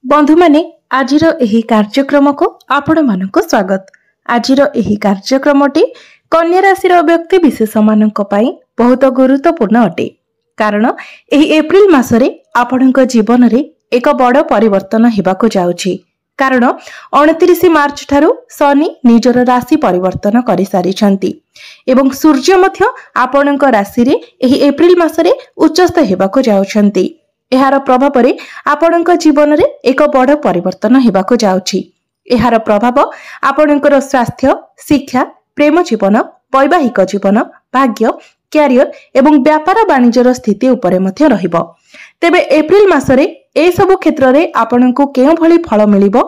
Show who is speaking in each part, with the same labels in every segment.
Speaker 1: बंधु माने आजिर एही कार्यक्रम को आपण मानक स्वागत। आजिर एही कार्यक्रमटी कन्या राशि व्यक्ति विशेष मानक पई बहुत गुरुत्वपूर्ण अटे, कारण एही एप्रिल मासरे आपणक जीवन रे एक बड़ परिवर्तन हेबाको जाउछि। कारण 29 मार्च ठारू शनि निजर राशि परिवर्तन करि सारिछंती एवं सूर्य मध्य आपणक राशि रे एही एप्रिल मासरे उच्चस्थ हेबाको जाउछंती। एहार प्रभाव रे आपणक जीवन रे एक बड़ परिवर्तन हेबाको जाउछि। एहार प्रभाव आपणकर स्वास्थ्य, शिक्षा, प्रेम जीवन, वैवाहिक जीवन, भाग्य, क्यारियर एवं व्यापार वाणिज्यर स्थिति उपरे मध्य रहिबो। तेबे एप्रिल मासरे ए सब क्षेत्र रे आपणको केउ भली फल मिलिबो,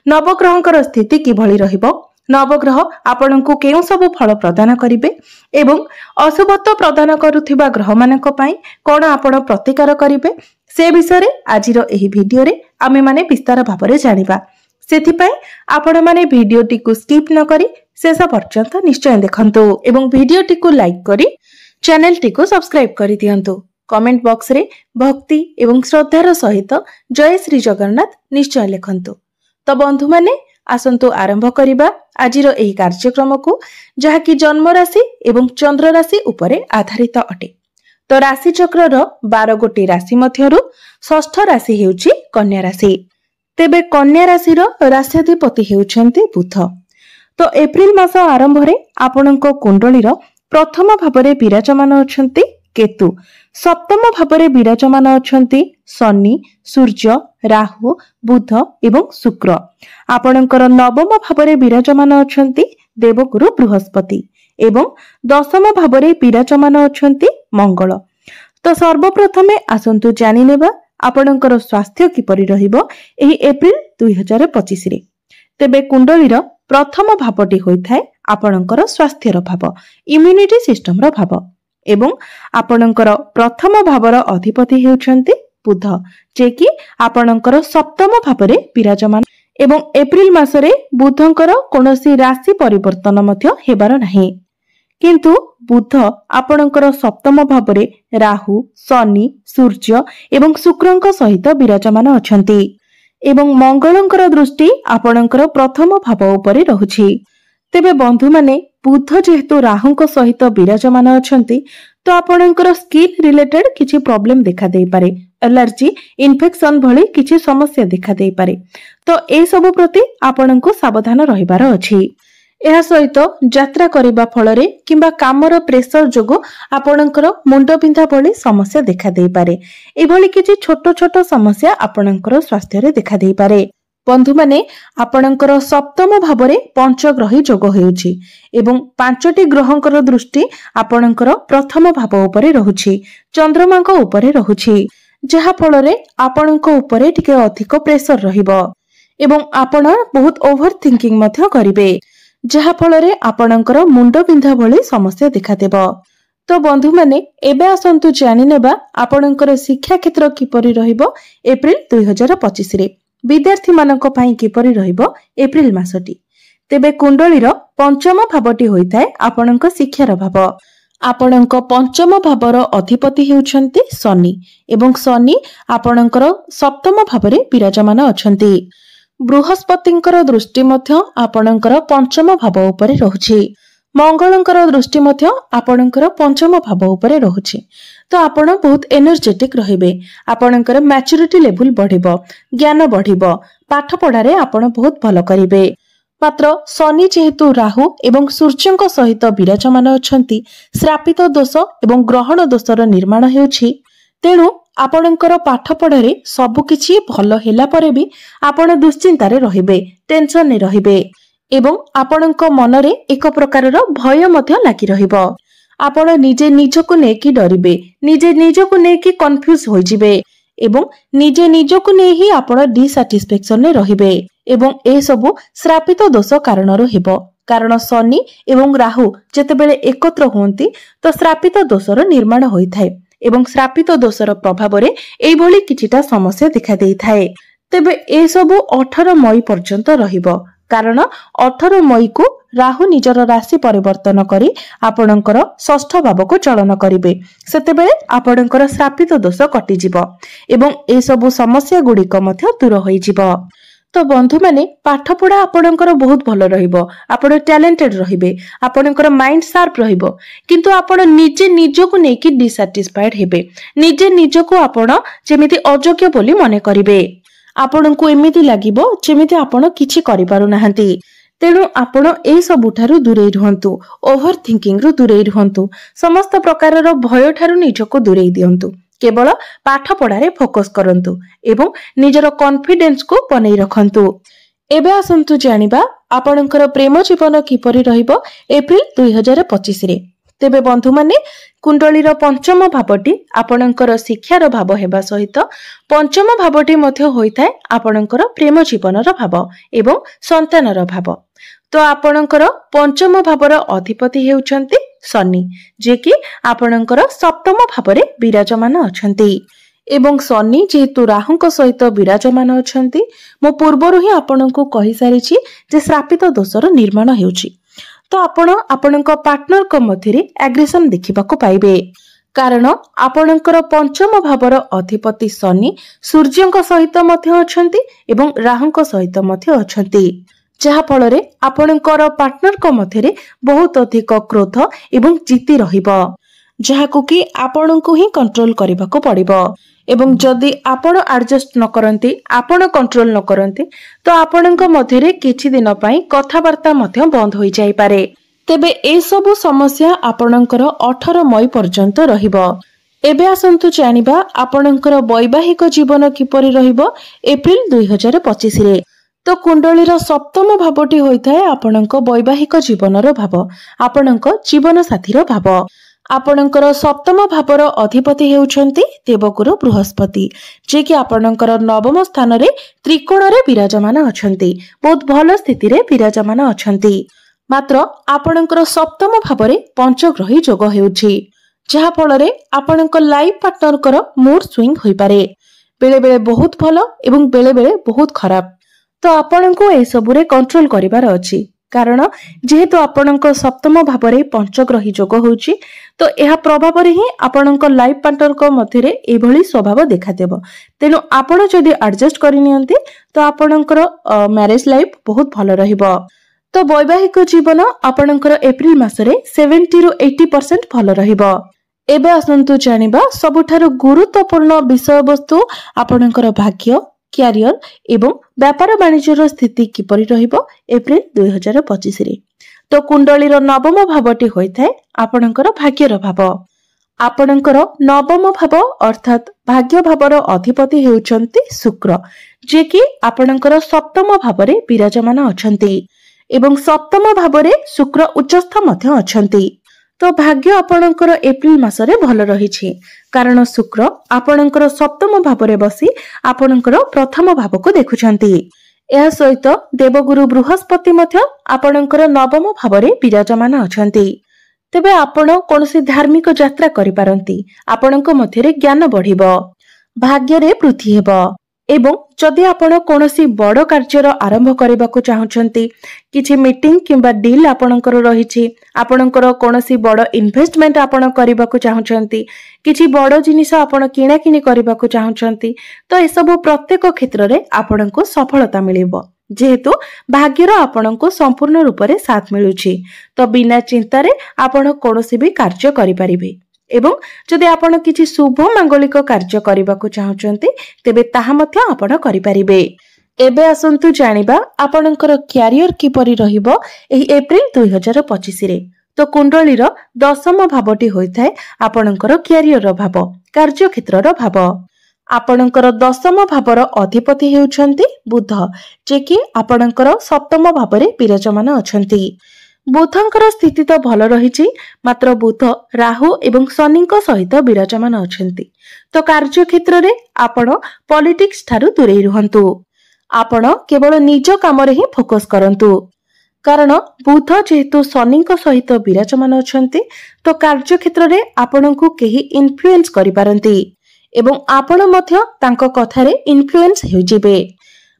Speaker 1: नवग्रहंकर स्थिति कि भली रहिबो, नवग्रह आपणको केउ सब फल प्रदान करिवे एवं अशुभत्व प्रदान करुथिबा ग्रह मानक पई कोन आपण प्रतिकार करिवे से विषय रे आजिर एही भिडियो रे आमे माने विस्तार भाबरे जानिबा। सेथि पई आपण माने भिडियो टिकु स्किप न करी शेष पर्यंत निश्चय देखंतु एवं भिडियो टिकु लाइक करी चैनल टिकु सब्सक्राइब करि दियंतु। कमेंट बॉक्स रे भक्ति एवं श्रद्धार सहित जय श्री जगन्नाथ निश्चय लिखंतु। तो बंधु माने आसंतु आरंभ करिबा आजिर एही कार्यक्रम को, जहा कि जन्म राशि एवं चंद्र राशि उपरे आधारित अटे। तो राशि चक्र 12 गोटी राशि मध्यरु षष्ठ राशि हेउची कन्या राशि। तेबे कन्या राशि राश्याधिपति हेउछन्ति बुध। तो एप्रिल मास आरंभ रे आपणको कुंडली प्रथम भावरे विराजमान अछन्ति केतु, सप्तम भावरे विराजमान अछन्ति शनि, सूर्य, राहु, बुध एवं शुक्र। आपणकर नवम भावरे विराजमान अछन्ति देवगुरु बृहस्पति एवं दशम भावरे विराजमान अछन्ति मंगल। तो सर्वप्रथमे आसंतु जानि नेबा आपणकर स्वास्थ्य किपरि रहिबो एही एप्रिल 2025 रे। तेबे कुंडलीर प्रथम भावटी होइथाय आपणकर स्वास्थ्यर भाव, इम्यूनिटी सिस्टम रो भाव एवं आपणकर प्रथम भावर अधिपति हेउछन्ति बुध, जे कि आपणकर सप्तम भावरे विराजमान एवं एप्रिल मासरे बुधंकर कोनोसी राशि परिवर्तन मध्य हेबार नाही। किंतु बुध आपणकर सप्तम भावरे राहु, शनि, सूर्य एवं शुक्रंक सहित विराजमान अछन्ति एवं मंगलंकर दृष्टि आपणकर प्रथम भाव उपरे रहुछि। तेबे बंधु माने बुध जेहेतु राहुंक सहित विराजमान अछन्ति, तो आपणकर स्किन रिलेटेड किछि प्रॉब्लम देखा देई पारे, एलर्जी, इन्फेक्शन भली किछि समस्या देखा देई पारे। तो ए सब प्रति आपणको सावधान रहिबार अछि। एहा सहित यात्रा करिबा फलरे किंबा कामर प्रेशर जोगो आपणकर मुंड बिंधा भली समस्या देखा देई पारे। एभली किछि छोट छोट समस्या आपणकर स्वास्थ्य रे देखा देई पारे। बंधु माने आपणकर सप्तम भावरे पंचग्रही जोग हेउछि एवं पांचटी ग्रहंकर दृष्टि आपणकर प्रथम भाव उपरे रहुछि, चंद्रमांक उपरे रहुछि, जहा फलरे आपणको उपरे टिके अधिक प्रेशर रहिबो एवं आपण बहुत ओवर थिंकिंग मध्य करिवे, जहा फलरे आपणकर मुंड बिंधा भली समस्या देखा देबो। तो बंधु माने एबे आसंतु जानि नेबा आपणकर शिक्षा क्षेत्र किपरि रहिबो एप्रिल 2025 रे। विद्यार्थी मानक पई किपरि रहिबो एप्रिल मासटी। तेबे कुंडलीर पंचम भावटी होइथाय आपणक शिक्षार भाव। आपणक पंचम भावर अधिपति हेउछन्ति शनि एवं शनि आपणकर सप्तम भावरे विराजमान अछन्ति। बृहस्पतिंकर दृष्टि मध्य आपणकर पंचम भाव उपरे रहुछि, मंगलंकर दृष्टि मध्य आपणकर पंचम भाव उपरे रहुछि। तो आपण बहुत एनर्जेटिक रहिबे, आपणकर मैच्योरिटी लेवल बढ़िबो, ज्ञान बढ़िबो, पाठ पढ़ारे आपण बहुत भलो करिवे। मात्र शनि जेहेतु राहु एवं सूर्यंक सहित विराजमान अछन्ति, श्रापित दोष एवं ग्रहण दोषर निर्माण हेउछि। तेणु आपणकर पाठ पढ़ारे सबु किछि भलो हेला परे भी आपण दुश्चिंतारे रहिबे, टेंशन रहिबे एवं आपणक मनरे एक प्रकारर भय मध्य लागि रहिबो। आपण निजे निजको नेकी डरिबे, निजे निजको नेकी कंफ्यूज होई जिवे एवं निजे निजको नै ही आपण डिसैटिस्फैक्शन रे रहिबे एवं ए सबु श्रापित दोष कारणरो हेबो। कारण शनि एवं राहु जेतेबेले एकत्र होंती तो श्रापित दोषर निर्माण होइथाय एवं श्रापित दोषर प्रभाव रे एई भली किछिटा समस्या देखा देई थाए। तेबे ए सबु 18 मई पर्यंत रहिबो, कारण 18 मई को राहु निजर राशि परिवर्तन करी आपणकर षष्ठ भाव को चलन करिवे सेतेबेले आपणकर श्रापित दोष कटिजिव एवं ए सबु समस्या गुड़िक मध्य दूर होइजिव। तो बंधु माने पाठ पढ़ा आपणकर बहुत भल रहिबो, आपण टैलेंटेड रहिबे, आपणकर माइंड शार्प रहिबो, किंतु आपण निजे निजको नेकी डिसैटिस्फाइड हेबे, निजे निजको आपण जेमिति अयोग्य बोली माने करिवे, आपणको एमिति लागिबो जेमिति आपण किछि करि पारु नाहंती। तेणु आपण ए सबुठारु दूरेई रहंतु, ओभर थिंकिंग रु दूरेई रहंतु, समस्त प्रकारर भय ठारु निजको दूरेई दियंतु, केवल पाठ पढ़ारे फोकस करंतु एवं निजर कॉन्फिडेंस को बनै रखंतु। एबे आसंतु जानिबा आपणकर प्रेम जीवन किपरि रहिबो एप्रिल 2025 रे। तेबे बंधु माने कुंडलीर पंचम भावटी आपणकर शिक्षार भाव हेबा सहित पंचम भावटी मध्य होइथाय आपणकर प्रेम जीवनर भाव एवं संतानर भाव। तो आपणकर पंचम भावर अधिपति हेउछंती शनि, जे कि आपणकर सप्तम भावरे विराजमान अछंती एवं शनि जेहेतु राहुंक सहित विराजमान अछंती मो पूर्वरु ही आपणको कहि सारिछि जे श्रापित दोषर निर्माण हेउछि। तो आपण आपणक पार्टनर को मध्यरे एग्रेशन देखिबाको पाइबे, कारण आपणकर पंचम भावर अधिपति शनि सूर्यंक सहित मध्य अछंती एवं राहुंक सहित मध्य अछंती, जहा फଳରେ आपणकर पार्टनर को मध्यरे बहुत अधिक क्रोध एवं जीति रहिबो, जहाको कि आपणको ही कंट्रोल करबाको पड़िबो एवं जदि आपण एडजस्ट न करंती, आपण कंट्रोल न करंती तो आपणक मध्यरे किछि दिन पई कथावार्ता मध्य बंद होई जाई पारे। तेबे ए सब समस्या आपणकर 18 मई पर्यंत रहिबो। एबे आसंतु जानिबा आपणकर वैवाहिक जीवन किपरि रहिबो एप्रिल 2025 रे। तो कुंडलीर सप्तम भावटी होइथाय आपणक वैवाहिक जीवनर भाव, आपणक जीवन साथीर भाव। आपणकर सप्तम भावर अधिपति हेउछंती देवगुरु बृहस्पति, जे कि आपणकर नवम स्थान रे त्रिकोण रे विराजमान अछंती, बहुत भल स्थिति रे विराजमान अछंती। मात्र आपणकर सप्तम भावरे पंचग्रही जोग हेउछि, जहा फଳରେ आपणक लाइफ पार्टनरकर मूड स्विंग होई पारे, बेले बेले बहुत भल एवं बेले बेले बहुत खराब। तो आपणको ए सबुरे कंट्रोल करिवार अछि, कारण जेहेतु आपणक सप्तम भावरे पंचग्रही जोग होउछि तो एहा प्रभाव रे ही आपणक लाइफ पार्टनर को मध्यरे एभली स्वभाव देखा देबो। तेनु आपण जदि एडजस्ट करि नियंती तो आपणकर मैरिज लाइफ बहुत भलो रहिबो। तो वैवाहिक जीवन आपणकर एप्रिल मासरे 70 रु 80% भलो रहिबो। एबे आसंतु जानिबा सबुठारु गुरुत्वपूर्ण विषय वस्तु आपणकर भाग्य, क्यारियर एवं व्यापार वाणिज्यर स्थिति किपरि रहिबो एप्रिल 2025 रे। तो कुंडलीर नवम भावटी होइथाय आपणकर भाग्यर भाव। आपणकर नवम भाव अर्थात भाग्य भावर अधिपति हेउछंती शुक्र, जे कि आपणकर सप्तम भावरे विराजमान अछंती एवं सप्तम भावरे शुक्र उच्चस्थ मध्य अछंती। तो भाग्य आपणकर एप्रिल मासरे भल रहिछि, कारण शुक्र आपणकर सप्तम भावरे बसी आपणकर प्रथम भाव को देखुछंती। एहा सहित देवगुरु बृहस्पति मध्य आपणकर नवम भावरे विराजमान अछंती। तेबे आपण कोनोसी धार्मिक यात्रा करि पारंती, आपणक मध्यरे ज्ञान बढ़िबो, भाग्यरे वृद्धि हेबो एवं जदि आपण कोनोसी बड़ कार्यर आरंभ करबाकू चाहुचंती, किछि मीटिंग किंबा डील आपणकर रहिछि, आपणकर कोनोसी बड़ इन्वेस्टमेंट आपण करबाकू चाहुचंती, किछि बड़ जिनिस आपण किणा किणी करबाकू चाहुचंती, तो ए सब प्रत्येक क्षेत्र रे आपणको सफलता मिलिबो, जेहेतु भाग्यर आपणको संपूर्ण रूप रे साथ मिलुछि। तो बिना चिंता रे आपण कोनोसी भी कार्य करि परिबे एवं जदि आपण किछि शुभ मांगलिक कार्य करबाकू चाहुचंती तेबे ताहा मध्य आपण करि परिबे। एबे आसंतु जानिबा आपणकर क्यारियर किपरि रहिबो एही एप्रिल 2025 रे। तो कुंडलीर दशम भावटी होइथाय आपणकर क्यारियर भाव, कार्य क्षेत्रर भाव। आपणकर दशम भावर अधिपति हेउछंती बुध, जे कि आपणकर सप्तम भावरे विराजमान अछंती। बुधंकर स्थिति तो भल रहिछि, मात्र बुध राहु एवं शनिक सहित विराजमान अछंती। तो कार्य क्षेत्र रे आपण पॉलिटिक्स ठारू दूरेई रहंतु, आपण केवल निज काम रे ही फोकस करंतु, कारण बुध जेहेतु शनिक सहित विराजमान अछंती तो कार्य क्षेत्र रे आपणको केही इन्फ्लुएंस करि पारंती एवं आपण मध्य तांको कथारे इन्फ्लुएंस हेउ जिबे।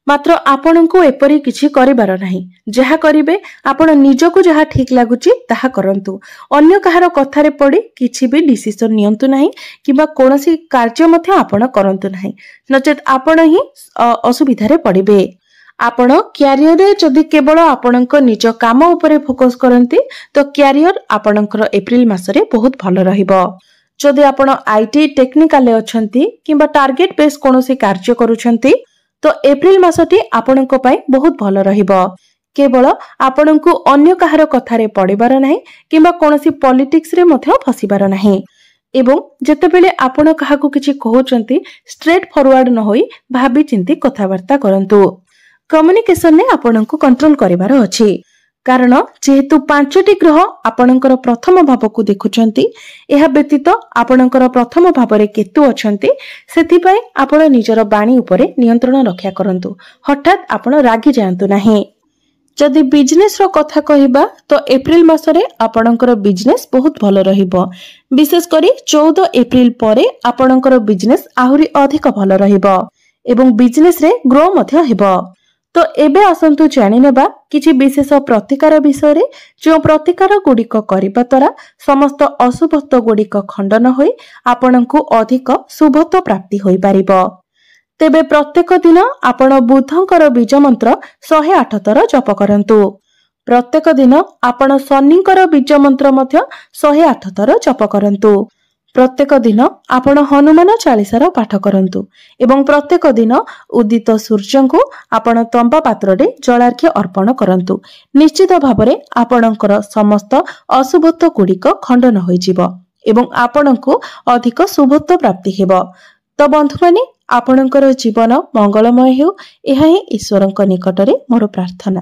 Speaker 1: मात्र आपणଙ୍କୁ एपरी किछि करिबार नाही। जहा करिवे आपण निजको जहा ठीक लागुची ताहा करंतु। अन्य कहार कथारे पड़ी किछि भी डिसिजन नियंतु नाही किबा कोनोसी कार्य मध्य आपण करंतु नाही, नचेत आपण ही असुविधारे पड़िबे। आपण क्यारियर रे जदि केवल आपणक निज काम उपरे फोकस करंती तो क्यारियर आपणकर एप्रिल मासरे बहुत भलो रहिबो। जदि आपण आईटी टेक्निकल अछंती किबा टार्गेट बेस कोनोसी कार्य करूछंती तो एप्रिल मासटी आपणक पई बहुत भलो रहिबो। केवल आपणଙ୍କୁ अन्य कहार कथारे पड़िबार नाही किबा कोनोसी पॉलिटिक्स रे मध्य फसिबार नाही। एवं जेतेबेले आपण काहाकू किछि कहउचंती स्ट्रेट फॉरवर्ड न होई भाबी चिंती कथावार्ता करंतु। कम्युनिकेशन ने आपणଙ୍କୁ कंट्रोल करिबार अछि, कारण जेहेतु 5टी ग्रह आपणकर प्रथम भाव को देखुचंती, एहा व्यतीत आपणकर प्रथम भाव रे केतु अछंती, सेथि पई आपण निजर बाणी उपरे नियंत्रण रक्षा करंतु। हठात आपण रागी जांतु नाही। जदि बिजनेस रो कथा कहिबा तो एप्रिल मासरे आपणकर बिजनेस बहुत भलो रहिबो। विशेष करी 14 एप्रिल परे आपणकर बिजनेस आहुरी अधिक भलो रहिबो एवं बिजनेस रे ग्रो मध्य हेबो। तो एबे आसंतु जानि नेबा किछि विशेष प्रतिकार विषय रे, जो प्रतिकार गुडिक करिबा द्वारा समस्त अशुभत्व गुडिक खंडन होई आपणଙ୍କୁ अधिक शुभत्व प्राप्ति होई पारिबो। तेबे प्रत्येक दिन आपण बुधंकर बीज मंत्र 108 थर जप करंतु। प्रत्येक दिन आपण शनिंकर बीज मंत्र मध्य 108 थर जप करंतु। प्रत्येक दिन आपण हनुमान चालीसार पाठ करंतु एवं प्रत्येक दिन उदित सूर्य को आपण तंबा पात्र रे जलार्घ्य अर्पण करंतु। निश्चित भाबरे आपणकर समस्त अशुभत्व गुडिक खंडन होई जिवो एवं आपणଙ୍କୁ अधिक शुभत्व प्राप्ति हेबो। तो बंधु माने आपणकर जीवन मंगलमय हेउ, एहा ही ईश्वरଙ୍କ निकटरे मोर प्रार्थना।